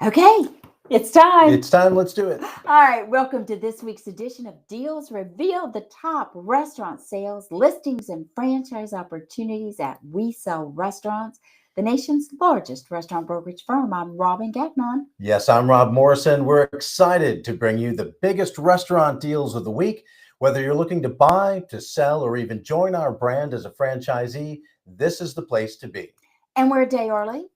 Okay, it's time. It's time. Let's do it. All right, welcome to this week's edition of Deals Reveal, the top restaurant sales, listings, and franchise opportunities at We Sell Restaurants, the nation's largest restaurant brokerage firm. I'm Robin Gagnon. Yes, I'm Rob Morrison. We're excited to bring you the biggest restaurant deals of the week. Whether you're looking to buy, to sell, or even join our brand as a franchisee, this is the place to be. And we're a day early.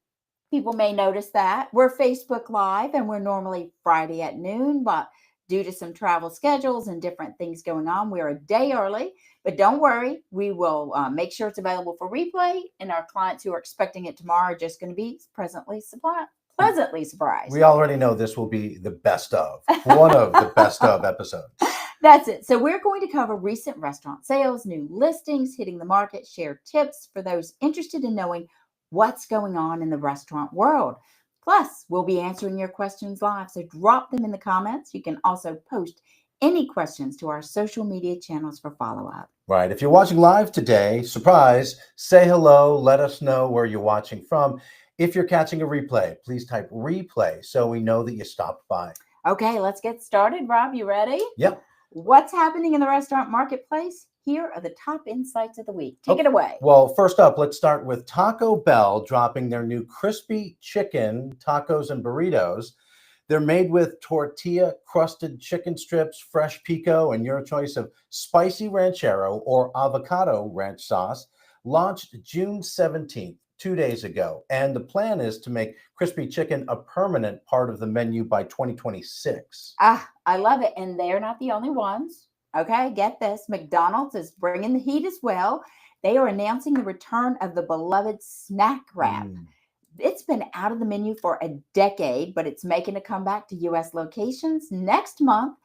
People may notice that. We're Facebook Live and we're normally Friday at noon, but due to some travel schedules and different things going on, we're a day early. But don't worry, we will make sure it's available for replay, and our clients who are expecting it tomorrow are just going to be pleasantly surprised. We already know this will be the best of, one of the best of episodes. That's it. So we're going to cover recent restaurant sales, new listings, hitting the market, share tips for those interested in knowing what's going on in the restaurant world. Plus, we'll be answering your questions live, so drop them in the comments. You can also post any questions to our social media channels for follow-up. Right. If you're watching live today, surprise, say hello, let us know where you're watching from. If you're catching a replay, please type replay so we know that you stopped by. Okay, let's get started. Rob, you ready? Yep. What's happening in the restaurant marketplace? Here are the top insights of the week. Take it away. Well, first up, let's start with Taco Bell dropping their new crispy chicken tacos and burritos. They're made with tortilla-crusted chicken strips, fresh pico, and your choice of spicy ranchero or avocado ranch sauce. Launched June 17th, 2 days ago. And the plan is to make crispy chicken a permanent part of the menu by 2026. I love it. And they're not the only ones. Okay, get this. McDonald's is bringing the heat as well. They are announcing the return of the beloved snack wrap. It's been out of the menu for a decade, but it's making a comeback to U.S. locations next month,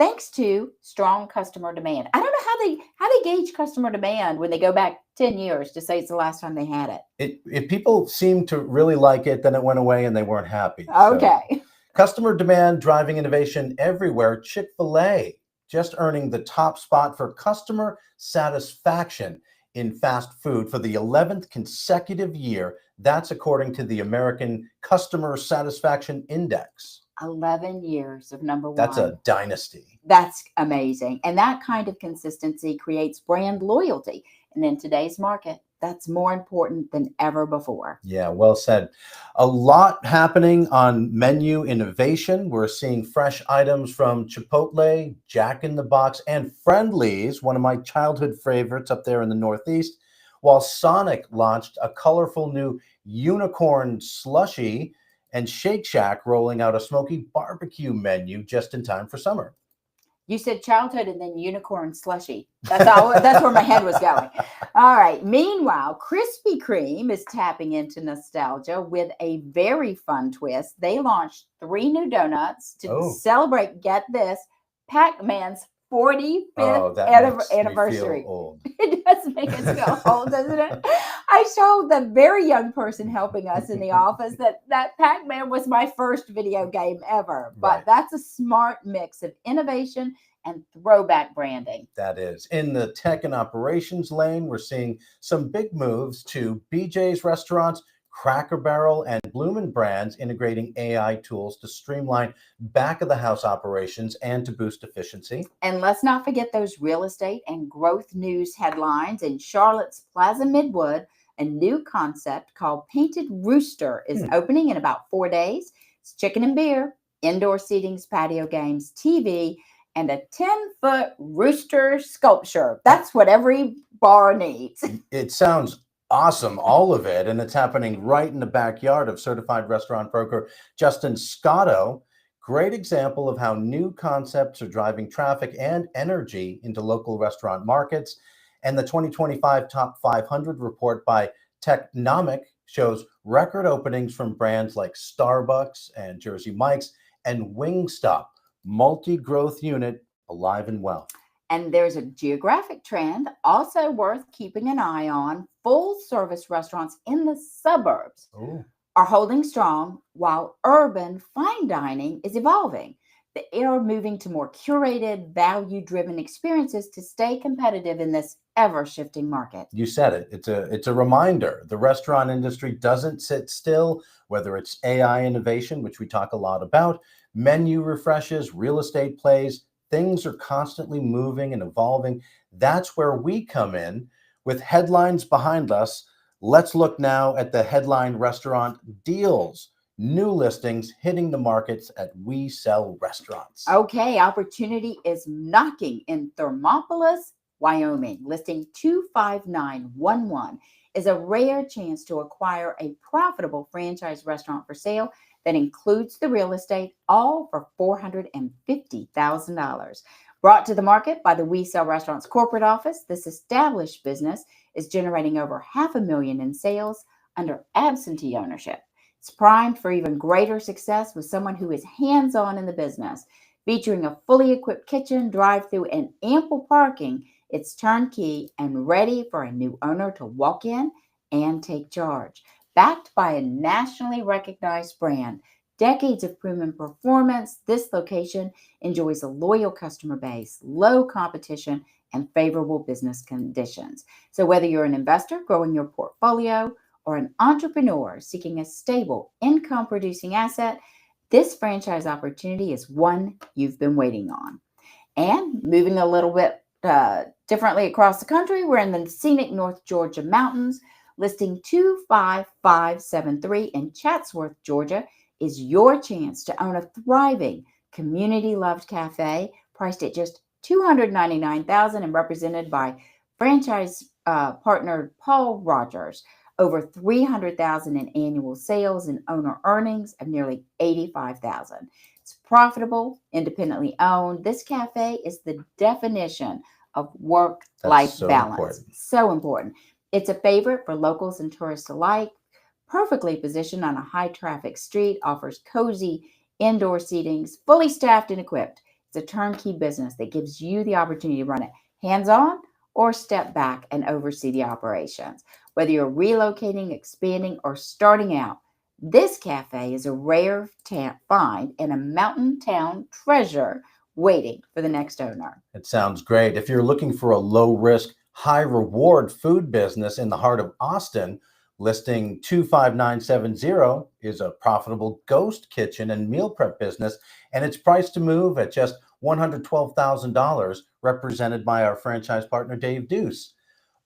thanks to strong customer demand. I don't know how they gauge customer demand when they go back 10 years to say it's the last time they had it. If people seem to really like it, then it went away and they weren't happy. Okay. So, customer demand driving innovation everywhere. Chick-fil-A just earning the top spot for customer satisfaction in fast food for the 11th consecutive year. That's according to the American Customer Satisfaction Index. 11 years of number one. That's a dynasty. That's amazing. And that kind of consistency creates brand loyalty. And in today's market, that's more important than ever before. Yeah, well said. A lot happening on menu innovation. We're seeing fresh items from Chipotle, Jack in the Box, and Friendly's, one of my childhood favorites up there in the Northeast, while Sonic launched a colorful new unicorn slushie, and Shake Shack rolling out a smoky barbecue menu just in time for summer. You said childhood and then unicorn slushy. That's where my head was going. All right. Meanwhile, Krispy Kreme is tapping into nostalgia with a very fun twist. They launched 3 new donuts to celebrate, get this, Pac-Man's 45th anniversary. It does make us feel old, doesn't it? I showed the very young person helping us in the office that Pac-Man was my first video game ever. But that's a smart mix of innovation and throwback branding. That is. In the tech and operations lane, we're seeing some big moves to BJ's Restaurants, Cracker Barrel, and Bloomin Brands integrating AI tools to streamline back-of-the-house operations and to boost efficiency. And let's not forget those real estate and growth news headlines. In Charlotte's Plaza Midwood, a new concept called Painted Rooster is opening in about 4 days. It's chicken and beer, indoor seatings, patio games, TV, and a 10-foot rooster sculpture. That's what every bar needs. It sounds awesome, all of it, and it's happening right in the backyard of certified restaurant broker Justin Scotto. Great example of how new concepts are driving traffic and energy into local restaurant markets. And the 2025 Top 500 report by Technomic shows record openings from brands like Starbucks and Jersey Mike's and Wingstop, multi-growth unit alive and well. And there's a geographic trend also worth keeping an eye on. Full-service restaurants in the suburbs are holding strong while urban fine dining is evolving. They are moving to more curated, value-driven experiences to stay competitive in this ever-shifting market. You said it. It's a reminder. The restaurant industry doesn't sit still, whether it's AI innovation, which we talk a lot about, menu refreshes, real estate plays, things are constantly moving and evolving. That's where we come in with headlines behind us. Let's look now at the headline restaurant deals. New listings hitting the markets at We Sell Restaurants. Okay, opportunity is knocking in Thermopolis, Wyoming. Listing 25911 is a rare chance to acquire a profitable franchise restaurant for sale that includes the real estate, all for $450,000. Brought to the market by the We Sell Restaurants corporate office, this established business is generating over $500,000 in sales under absentee ownership. It's primed for even greater success with someone who is hands-on in the business. Featuring a fully equipped kitchen, drive-through, and ample parking, it's turnkey and ready for a new owner to walk in and take charge. Backed by a nationally recognized brand, decades of proven performance, this location enjoys a loyal customer base, low competition, and favorable business conditions. So whether you're an investor growing your portfolio or an entrepreneur seeking a stable income-producing asset, this franchise opportunity is one you've been waiting on. And moving a little bit differently across the country, we're in the scenic North Georgia mountains. Listing 25573 in Chatsworth, Georgia, is your chance to own a thriving, community-loved cafe priced at just $299,000 and represented by franchise partner Paul Rogers. Over $300,000 in annual sales and owner earnings of nearly $85,000. It's profitable, independently owned. This cafe is the definition of work-life balance. Important. So important. It's a favorite for locals and tourists alike. Perfectly positioned on a high-traffic street, offers cozy indoor seatings, fully staffed and equipped. It's a turnkey business that gives you the opportunity to run it hands-on or step back and oversee the operations. Whether you're relocating, expanding, or starting out, this cafe is a rare find and a mountain town treasure waiting for the next owner. It sounds great. If you're looking for a low-risk, high-reward food business in the heart of Austin, listing 25970 is a profitable ghost kitchen and meal prep business, and it's priced to move at just $112,000, represented by our franchise partner, Dave Deuce.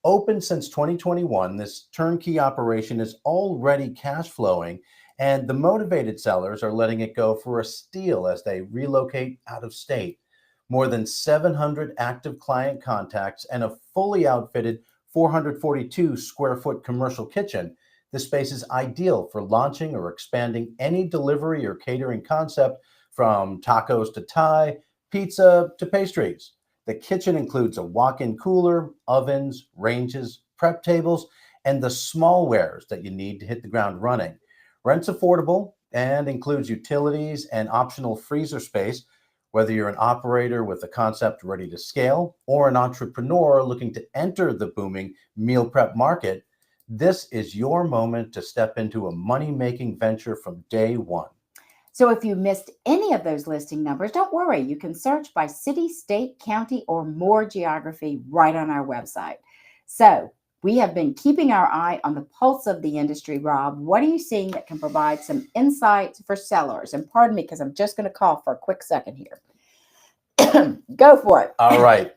Open since 2021, this turnkey operation is already cash flowing, and the motivated sellers are letting it go for a steal as they relocate out of state. More than 700 active client contacts and a fully outfitted 442 square foot commercial kitchen. This space is ideal for launching or expanding any delivery or catering concept, from tacos to Thai, pizza to pastries. The kitchen includes a walk-in cooler, ovens, ranges, prep tables, and the smallwares that you need to hit the ground running. Rent's affordable and includes utilities and optional freezer space. Whether you're an operator with a concept ready to scale or an entrepreneur looking to enter the booming meal prep market, this is your moment to step into a money-making venture from day one. So if you missed any of those listing numbers, don't worry. You can search by city, state, county, or more geography right on our website. So we have been keeping our eye on the pulse of the industry. Rob, what are you seeing that can provide some insights for sellers? And pardon me, because I'm just going to cough for a quick second here. Go for it. All right.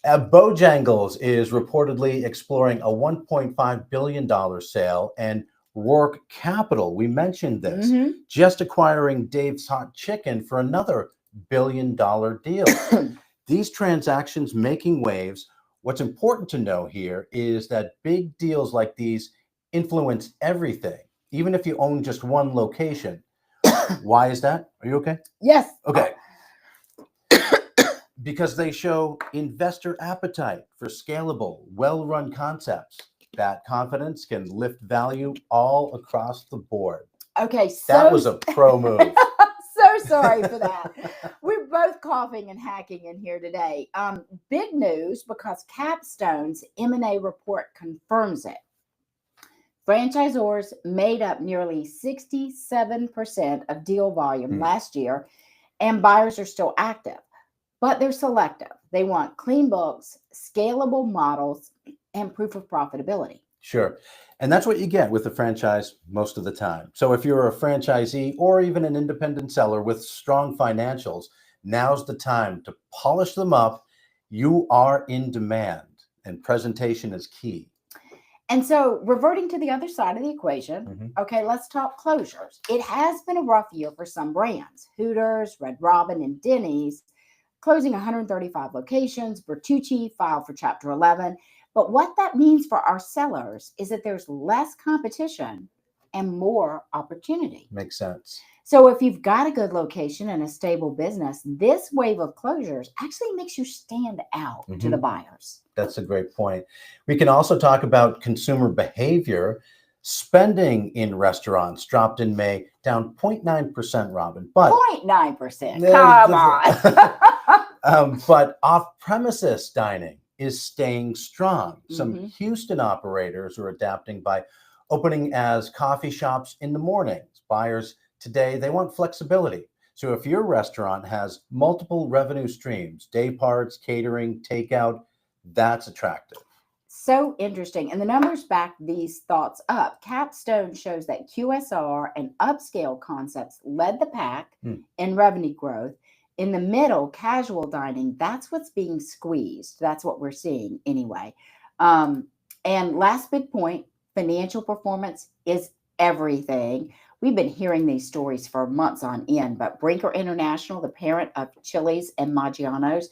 Bojangles is reportedly exploring a $1.5 billion sale, and Rourke Capital, we mentioned this, just acquiring Dave's Hot Chicken for another $1 billion deal. These transactions making waves. What's important to know here is that big deals like these influence everything, even if you own just one location. Why is that? Are you okay? Yes. Okay. Because they show investor appetite for scalable, well-run concepts. That confidence can lift value all across the board. Okay, so that was a pro move. So sorry for that. We're both coughing and hacking in here today. Big news, because Capstone's M&A report confirms it. Franchisors made up nearly 67% of deal volume last year, And buyers are still active, but they're selective. They want clean books, scalable models, and proof of profitability. Sure. And that's what you get with a franchise most of the time. So if you're a franchisee or even an independent seller with strong financials, now's the time to polish them up. You are in demand, and presentation is key. And so, reverting to the other side of the equation, okay, let's talk closures. It has been a rough year for some brands. Hooters, Red Robin, and Denny's closing 135 locations. Bertucci filed for Chapter 11. But what that means for our sellers is that there's less competition and more opportunity. Makes sense. So if you've got a good location and a stable business, this wave of closures actually makes you stand out to the buyers. That's a great point. We can also talk about consumer behavior. Spending in restaurants dropped in May, down 0.9%, Robin. But 0.9%. Come on. But off-premises dining is staying strong. Some Houston operators are adapting by opening as coffee shops in the mornings. Buyers today, they want flexibility. So if your restaurant has multiple revenue streams, day parts, catering, takeout, that's attractive. So interesting. And the numbers back these thoughts up. Capstone shows that QSR and upscale concepts led the pack in revenue growth. In the middle, casual dining, that's what's being squeezed. That's what we're seeing anyway. And last big point, financial performance is everything. We've been hearing these stories for months on end, but Brinker International, the parent of Chili's and Maggiano's,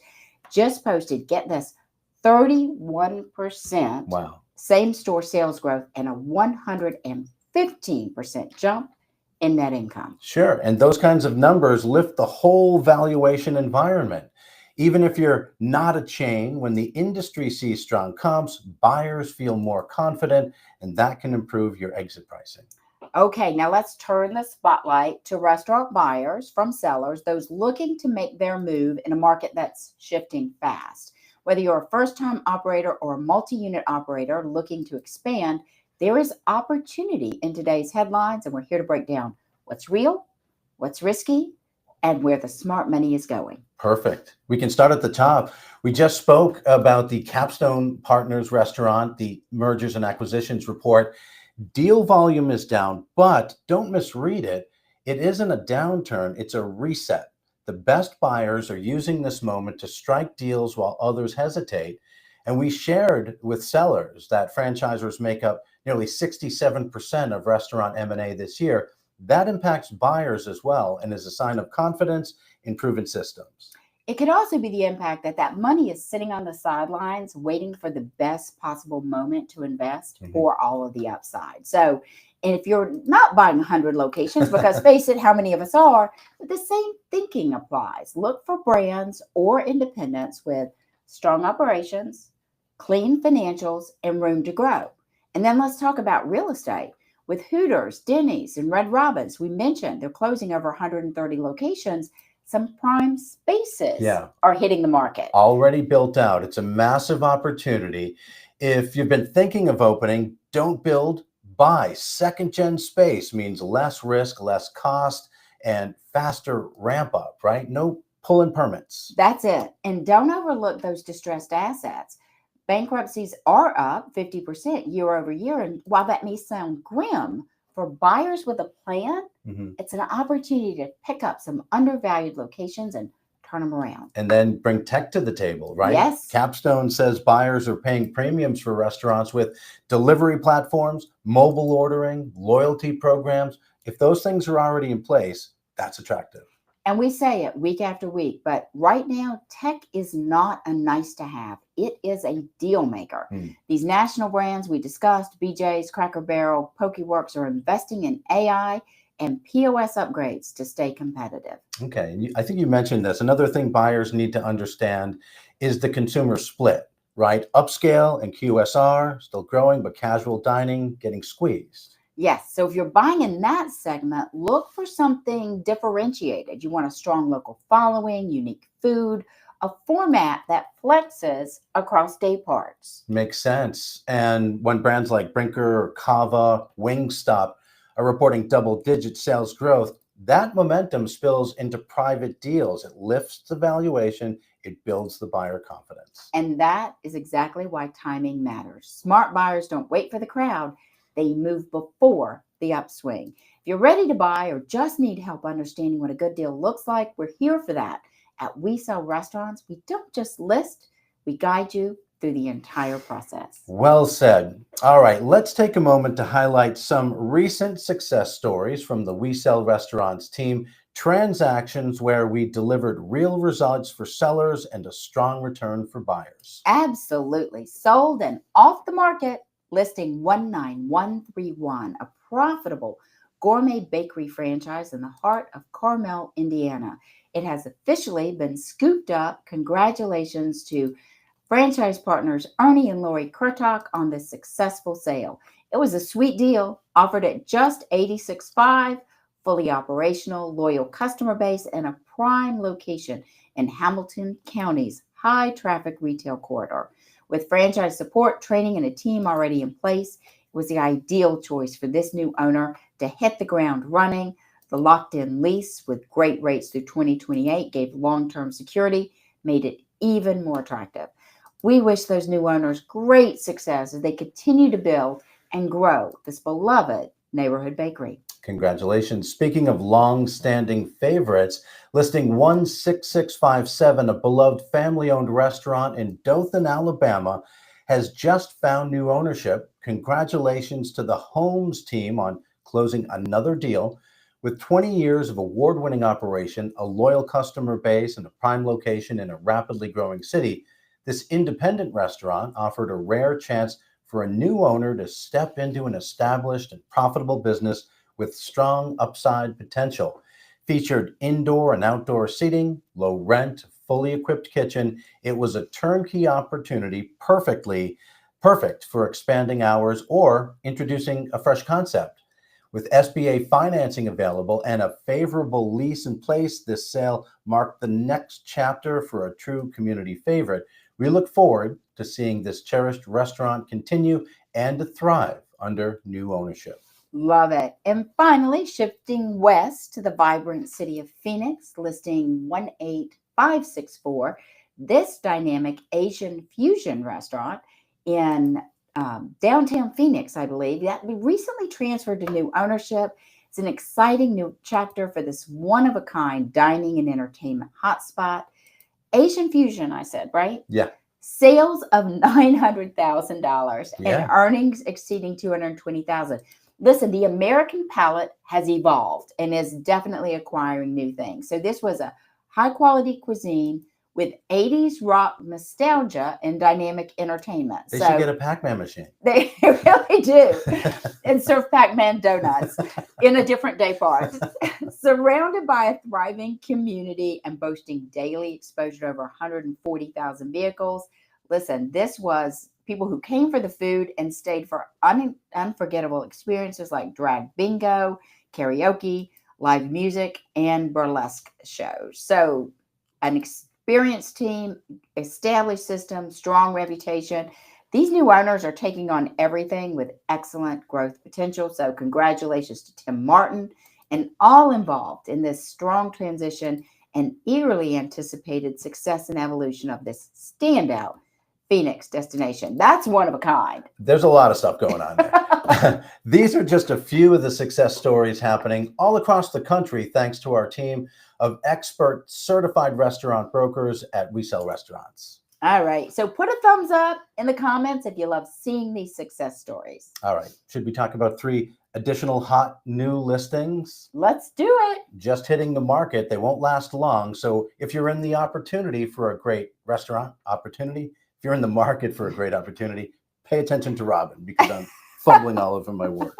just posted, get this, 31% same-store sales growth and a 115% jump in net income. Sure. And those kinds of numbers lift the whole valuation environment. Even if you're not a chain, when the industry sees strong comps, buyers feel more confident, and that can improve your exit pricing. Okay, now let's turn the spotlight to restaurant buyers from sellers, those looking to make their move in a market that's shifting fast. Whether you're a first-time operator or a multi-unit operator looking to expand, there is opportunity in today's headlines, and we're here to break down what's real, what's risky, and where the smart money is going. Perfect. We can start at the top. We just spoke about the Capstone Partners restaurant, the mergers and acquisitions report. Deal volume is down, but don't misread it. It isn't a downturn, it's a reset. The best buyers are using this moment to strike deals while others hesitate. And we shared with sellers that franchisors make up nearly 67% of restaurant M&A this year. That impacts buyers as well and is a sign of confidence in proven systems. It could also be the impact that money is sitting on the sidelines waiting for the best possible moment to invest or all of the upside. So, and if you're not buying 100 locations, because face it, how many of us are, but the same thinking applies. Look for brands or independents with strong operations, clean financials, and room to grow. And then let's talk about real estate. With Hooters, Denny's, and Red Robins, we mentioned they're closing over 130 locations. Some prime spaces are hitting the market. Already built out. It's a massive opportunity. If you've been thinking of opening, don't build, buy. Second-gen space means less risk, less cost, and faster ramp up, right? No pulling permits. That's it. And don't overlook those distressed assets. Bankruptcies are up 50% year over year. And while that may sound grim, for buyers with a plan, it's an opportunity to pick up some undervalued locations and turn them around. And then bring tech to the table, right? Yes. Capstone says buyers are paying premiums for restaurants with delivery platforms, mobile ordering, loyalty programs. If those things are already in place, that's attractive. And we say it week after week, but right now, tech is not a nice to have. It is a deal maker. These national brands we discussed, BJ's, Cracker Barrel, Pokeworks, are investing in AI and POS upgrades to stay competitive. Okay, and I think you mentioned this. Another thing buyers need to understand is the consumer split, right? Upscale and QSR still growing, but casual dining getting squeezed. Yes. So if you're buying in that segment, look for something differentiated. You want a strong local following, unique food, a format that flexes across day parts. Makes sense. And when brands like Brinker, Cava, Wingstop are reporting double-digit sales growth, That momentum spills into private deals. It lifts the valuation, it builds the buyer confidence. And that is exactly why timing matters. Smart buyers don't wait for the crowd, they move before the upswing. If you're ready to buy or just need help understanding what a good deal looks like, we're here for that. At We Sell Restaurants, we don't just list, we guide you through the entire process. Well said. All right, let's take a moment to highlight some recent success stories from the We Sell Restaurants team, transactions where we delivered real results for sellers and a strong return for buyers. Absolutely. Sold and off the market, listing 19131, a profitable gourmet bakery franchise in the heart of Carmel, Indiana. It has officially been scooped up. Congratulations to franchise partners Ernie and Lori Kurtok on this successful sale. It was a sweet deal, offered at just $86,500, fully operational, loyal customer base, and a prime location in Hamilton County's high traffic retail corridor. With franchise support, training, and a team already in place, it was the ideal choice for this new owner to hit the ground running. The locked-in lease with great rates through 2028 gave long-term security, made it even more attractive. We wish those new owners great success as they continue to build and grow this beloved neighborhood bakery. Congratulations. Speaking of long-standing favorites, listing 16657, a beloved family-owned restaurant in Dothan, Alabama, has just found new ownership. Congratulations to the Holmes team on closing another deal. With 20 years of award-winning operation, a loyal customer base, and a prime location in a rapidly growing city, this independent restaurant offered a rare chance for a new owner to step into an established and profitable business with strong upside potential. Featured indoor and outdoor seating, low rent, fully equipped kitchen. It was a turnkey opportunity, perfect for expanding hours or introducing a fresh concept. With SBA financing available and a favorable lease in place, this sale marked the next chapter for a true community favorite. We look forward to seeing this cherished restaurant continue and to thrive under new ownership. Love it. And finally, shifting west to the vibrant city of Phoenix, listing 18564, this dynamic Asian fusion restaurant in downtown Phoenix, I believe, that we recently transferred to new ownership. It's an exciting new chapter for this one-of-a-kind dining and entertainment hotspot. Asian fusion, I said, right? Yeah. Sales of $900,000 Yeah. and earnings exceeding $220,000. Listen, the American palate has evolved and is definitely acquiring new things. So this was a high-quality cuisine with 80s rock nostalgia and dynamic entertainment. They should get a Pac-Man machine. They really do. And serve Pac-Man donuts in a different day part. Surrounded by a thriving community and boasting daily exposure to over 140,000 vehicles. Listen, this was people who came for the food and stayed for unforgettable experiences like drag bingo, karaoke, live music, and burlesque shows. So an experienced team, established system, strong reputation. These new owners are taking on everything with excellent growth potential. So congratulations to Tim Martin and all involved in this strong transition and eagerly anticipated success and evolution of this standout Phoenix destination. That's one of a kind. There's a lot of stuff going on there. These are just a few of the success stories happening all across the country thanks to our team of expert certified restaurant brokers at We Sell Restaurants. All right. So put a thumbs up in the comments if you love seeing these success stories. All right. Should we talk about 3 additional hot new listings? Let's do it. Just hitting the market. They won't last long. So if you're in the opportunity for a great restaurant opportunity, if you're in the market for a great opportunity, pay attention to Robin because I'm fumbling all over my words.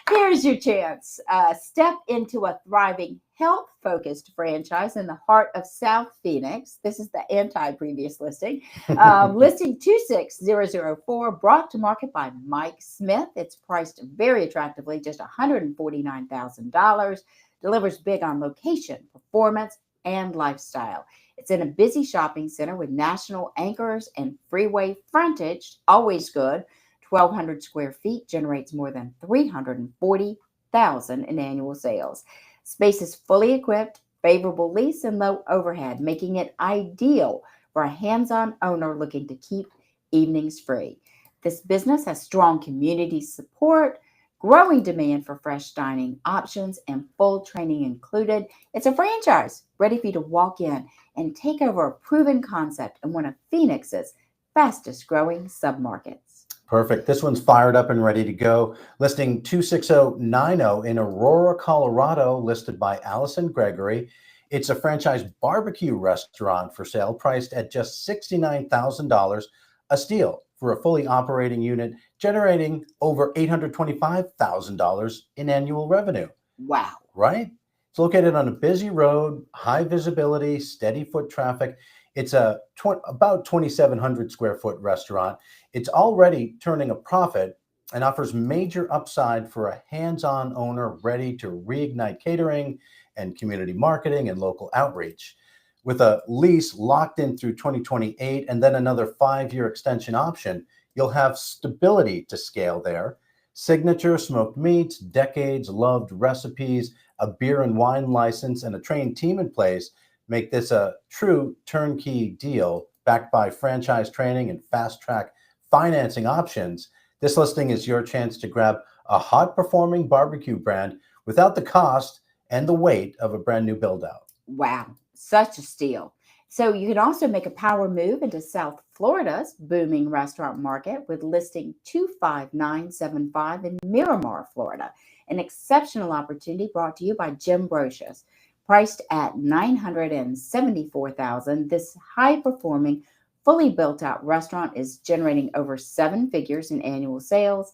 Here's your chance. Step into a thriving, health-focused franchise in the heart of South Phoenix. This is the anti-previous listing. Listing 26004, brought to market by Mike Smith. It's priced very attractively, just $149,000. Delivers big on location, performance, and lifestyle. It's in a busy shopping center with national anchors and freeway frontage, always good. 1,200 square feet, generates more than $340,000 $100,000 in annual sales. Space is fully equipped, favorable lease, and low overhead, making it ideal for a hands-on owner looking to keep evenings free. This business has strong community support, growing demand for fresh dining options, and full training included. It's a franchise ready for you to walk in and take over a proven concept in one of Phoenix's fastest growing submarkets. Perfect. This one's fired up and ready to go. Listing 26090 in Aurora, Colorado, listed by Allison Gregory. It's a franchise barbecue restaurant for sale, priced at just $69,000, a steal for a fully operating unit, generating over $825,000 in annual revenue. Wow. Right? It's located on a busy road, high visibility, steady foot traffic. It's a about 2,700 square foot restaurant. It's already turning a profit and offers major upside for a hands-on owner ready to reignite catering and community marketing and local outreach. With a lease locked in through 2028 and then another 5-year extension option, you'll have stability to scale there. Signature smoked meats, decades loved recipes, a beer and wine license, and a trained team in place make this a true turnkey deal backed by franchise training and fast track financing options. This listing is your chance to grab a hot performing barbecue brand without the cost and the weight of a brand new build out. Wow, such a steal. So you can also make a power move into South Florida's booming restaurant market with listing 25975 in Miramar, Florida, an exceptional opportunity brought to you by Jim Brocious. Priced at $974,000, this high-performing, fully built-out restaurant is generating over 7 figures in annual sales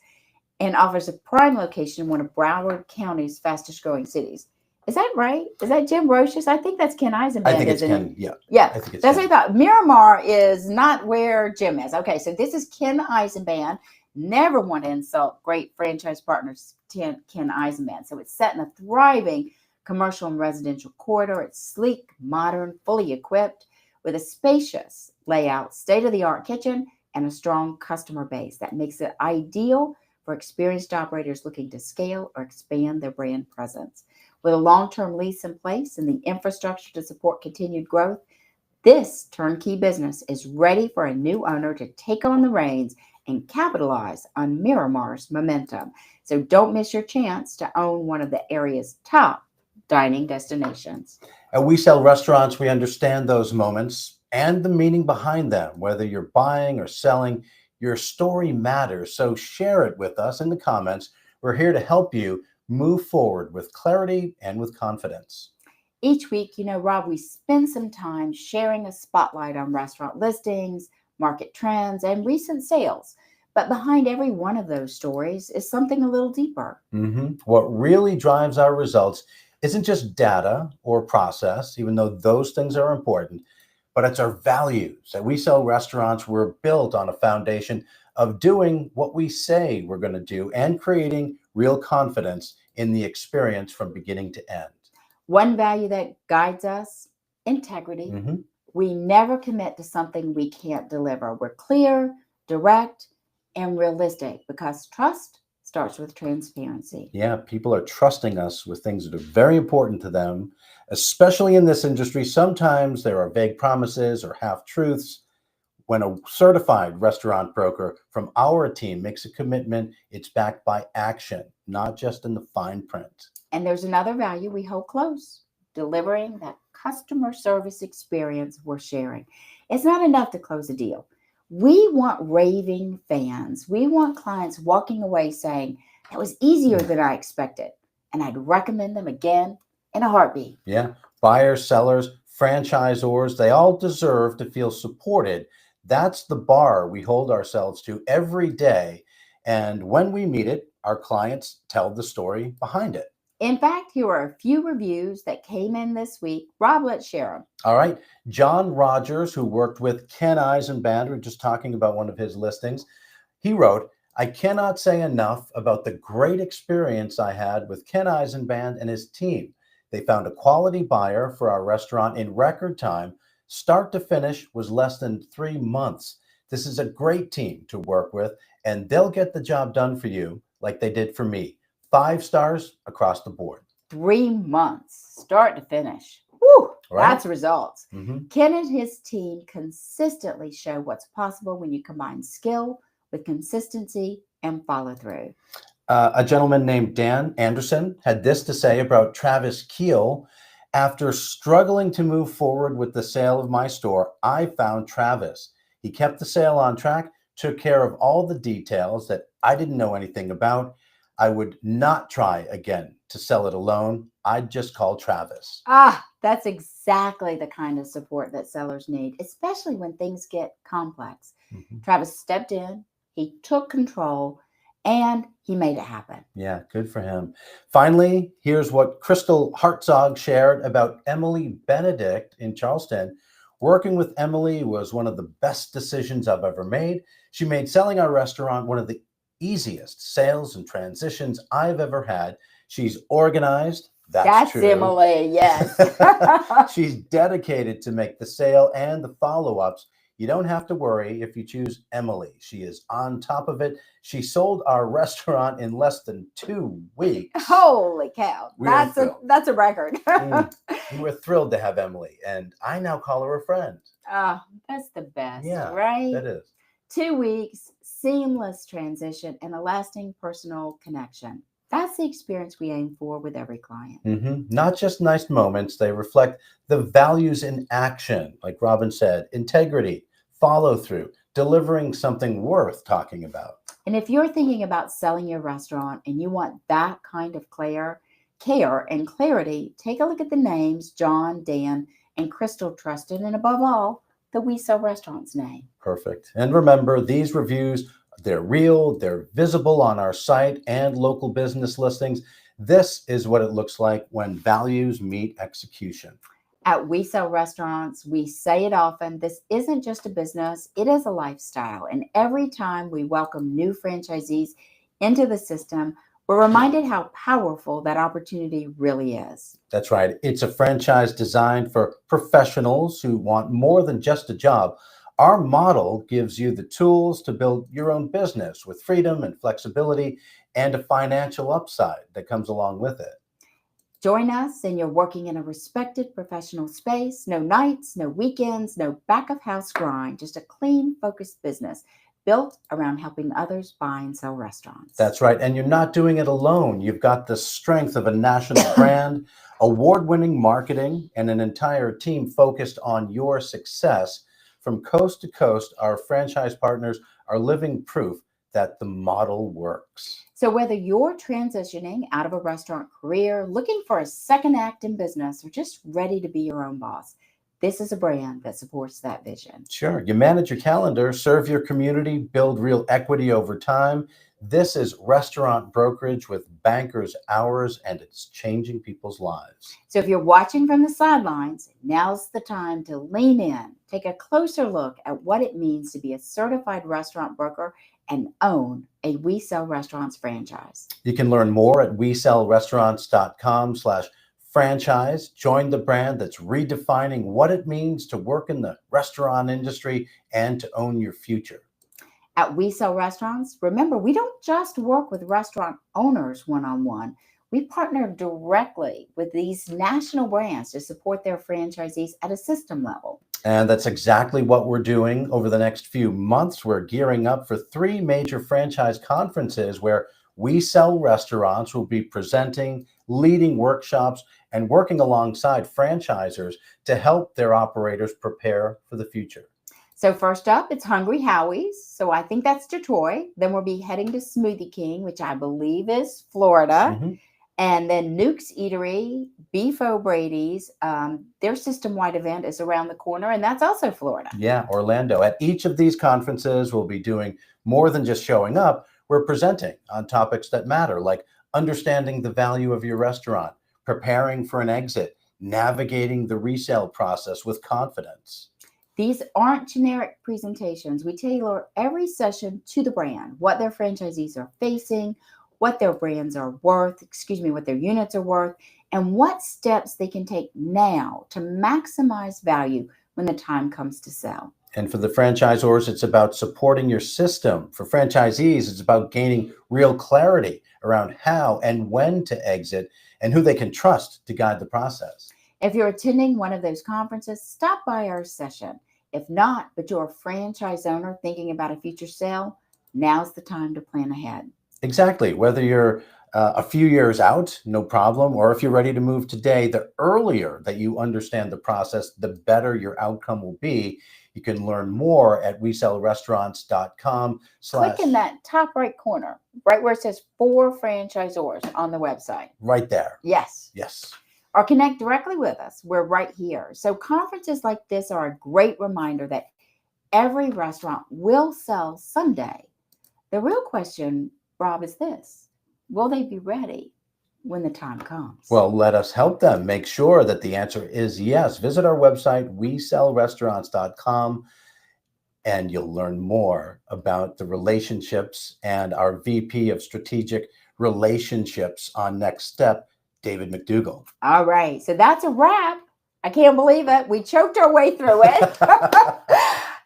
and offers a prime location in one of Broward County's fastest-growing cities. Is that right? Is that Jim Brocious? I think that's Ken Eisenband. I think it's isn't Ken. it? Yeah. Yeah. I think it's That's Ken. what I thought. Miramar is not where Jim is. Okay, so this is Ken Eisenband. Never want to insult great franchise partners, Ken Eisenband. So it's set in a thriving commercial and residential corridor. It's sleek, modern, fully equipped with a spacious layout, state-of-the-art kitchen, and a strong customer base that makes it ideal for experienced operators looking to scale or expand their brand presence. With a long-term lease in place and the infrastructure to support continued growth, this turnkey business is ready for a new owner to take on the reins and capitalize on Miramar's momentum. So don't miss your chance to own one of the area's top dining destinations. We sell restaurants. We understand those moments and the meaning behind them. Whether you're buying or selling, your story matters. So share it with us in the comments. We're here to help you move forward with clarity and with confidence. Each week, Rob, we spend some time sharing a spotlight on restaurant listings, market trends, and recent sales. But behind every one of those stories is something a little deeper. What really drives our results isn't just data or process, even though those things are important, but it's our values. That we sell restaurants, we're built on a foundation of doing what we say we're going to do and creating real confidence in the experience from beginning to end. One value that guides us, integrity. We never commit to something we can't deliver. We're clear, direct, and realistic because trust starts with transparency. Yeah, people are trusting us with things that are very important to them, especially in this industry. Sometimes there are vague promises or half-truths. When a certified restaurant broker from our team makes a commitment, it's backed by action, not just in the fine print. And there's another value we hold close, delivering that customer service experience we're sharing. It's not enough to close a deal. We want raving fans. We want clients walking away saying, that was easier than I expected, and I'd recommend them again in a heartbeat. Yeah, buyers, sellers, franchisors, they all deserve to feel supported. That's the bar we hold ourselves to every day. And when we meet it, our clients tell the story behind it. In fact, here are a few reviews that came in this week. Rob, let's share them. All right. John Rogers, who worked with Ken Eisenband, we're just talking about one of his listings. He wrote, I cannot say enough about the great experience I had with Ken Eisenband and his team. They found a quality buyer for our restaurant in record time. Start to finish was less than 3 months. This is a great team to work with, and they'll get the job done for you like they did for me. 5 stars across the board. 3 months, start to finish. Woo, Right? that's results. Mhm. Ken and his team consistently show what's possible when you combine skill with consistency and follow through. A gentleman named Dan Anderson had this to say about Travis Keel. After struggling to move forward with the sale of my store, I found Travis. He kept the sale on track, took care of all the details that I didn't know anything about. I would not try again to sell it alone. I'd just call Travis. That's exactly the kind of support that sellers need, especially when things get complex. Mhm. Travis stepped in, he took control, and he made it happen. Yeah, good for him. Finally, here's what Crystal Hartzog shared about Emily Benedict in Charleston. Working with Emily was one of the best decisions I've ever made. She made selling our restaurant one of the easiest sales and transitions I've ever had. She's organized. That's true. Emily, yes. She's dedicated to make the sale and the follow-ups. You don't have to worry if you choose Emily. She is on top of it. She sold our restaurant in less than 2 weeks. Holy cow. We're That's a record. We're thrilled to have Emily, and I now call her a friend. Oh, that's the best, Yeah, right? that is. 2 weeks, seamless transition, and a lasting personal connection. That's the experience we aim for with every client. Not just nice moments, they reflect the values in action, like Robin said, integrity, follow through, delivering something worth talking about. And if you're thinking about selling your restaurant and you want that kind of care and clarity, take a look at the names John, Dan, and Crystal trusted, and above all, the We Sell Restaurants name. Perfect. And remember, these reviews, they're real, they're visible on our site and local business listings. This is what it looks like when values meet execution. At We Sell Restaurants, we say it often, this isn't just a business, it is a lifestyle. And every time we welcome new franchisees into the system, we're reminded how powerful that opportunity really is. That's right. It's a franchise designed for professionals who want more than just a job. Our model gives you the tools to build your own business with freedom and flexibility and a financial upside that comes along with it. Join us and you're working in a respected professional space. No nights, no weekends, no back of house grind, just a clean, focused business built around helping others buy and sell restaurants. That's right. And you're not doing it alone. You've got the strength of a national brand, award-winning marketing, and an entire team focused on your success. From coast to coast, our franchise partners are living proof that the model works. So whether you're transitioning out of a restaurant career, looking for a second act in business, or just ready to be your own boss, this is a brand that supports that vision. Sure. You manage your calendar, serve your community, build real equity over time. This is restaurant brokerage with bankers' hours, and it's changing people's lives. So if you're watching from the sidelines, now's the time to lean in, take a closer look at what it means to be a certified restaurant broker and own a We Sell Restaurants franchise. You can learn more at wesellrestaurants.com/franchise. Join the brand that's redefining what it means to work in the restaurant industry and to own your future. At We Sell Restaurants, remember, we don't just work with restaurant owners one-on-one. We partner directly with these national brands to support their franchisees at a system level. And that's exactly what we're doing over the next few months. We're gearing up for 3 major franchise conferences where We Sell Restaurants will be presenting, leading workshops, and working alongside franchisors to help their operators prepare for the future. So first up, it's Hungry Howie's. So I think that's Detroit. Then we'll be heading to Smoothie King, which I believe is Florida. And then Nuke's Eatery, Beef O'Brady's, their system-wide event is around the corner, and that's also Florida. Yeah, Orlando. At each of these conferences, we'll be doing more than just showing up. We're presenting on topics that matter, like understanding the value of your restaurant, preparing for an exit, navigating the resale process with confidence. These aren't generic presentations. We tailor every session to the brand, what their franchisees are facing, what their brands are worth, what their units are worth, and what steps they can take now to maximize value when the time comes to sell. And for the franchisors, it's about supporting your system. For franchisees, it's about gaining real clarity around how and when to exit and who they can trust to guide the process. If you're attending one of those conferences, stop by our session. If not, but you're a franchise owner thinking about a future sale, now's the time to plan ahead. Exactly. Whether you're a few years out, no problem, or if you're ready to move today, the earlier that you understand the process, the better your outcome will be. You can learn more at WeSellRestaurants.com. Click in that top right corner, right where it says for franchisors on the website. Right there. Yes. Yes. Or connect directly with us. We're right here. So conferences like this are a great reminder that every restaurant will sell someday. The real question, Rob, is this: will they be ready when the time comes? Well, let us help them make sure that the answer is yes. Visit our website, WeSellRestaurants.com, and you'll learn more about the relationships and our VP of Strategic Relationships on Next Step, David McDougall. All right. So that's a wrap. I can't believe it. We choked our way through it.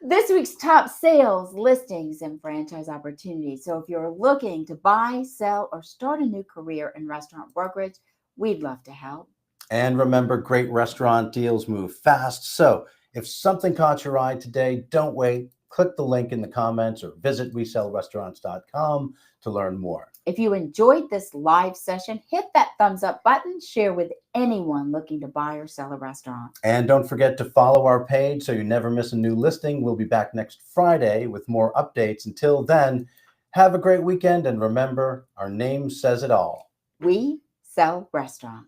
This week's top sales, listings, and franchise opportunities. So if you're looking to buy, sell, or start a new career in restaurant brokerage, we'd love to help. And remember, great restaurant deals move fast. So if something caught your eye today, don't wait. Click the link in the comments or visit WeSellRestaurants.com to learn more. If you enjoyed this live session, hit that thumbs up button, share with anyone looking to buy or sell a restaurant. And don't forget to follow our page so you never miss a new listing. We'll be back next Friday with more updates. Until then, have a great weekend. And remember, our name says it all. We sell restaurants.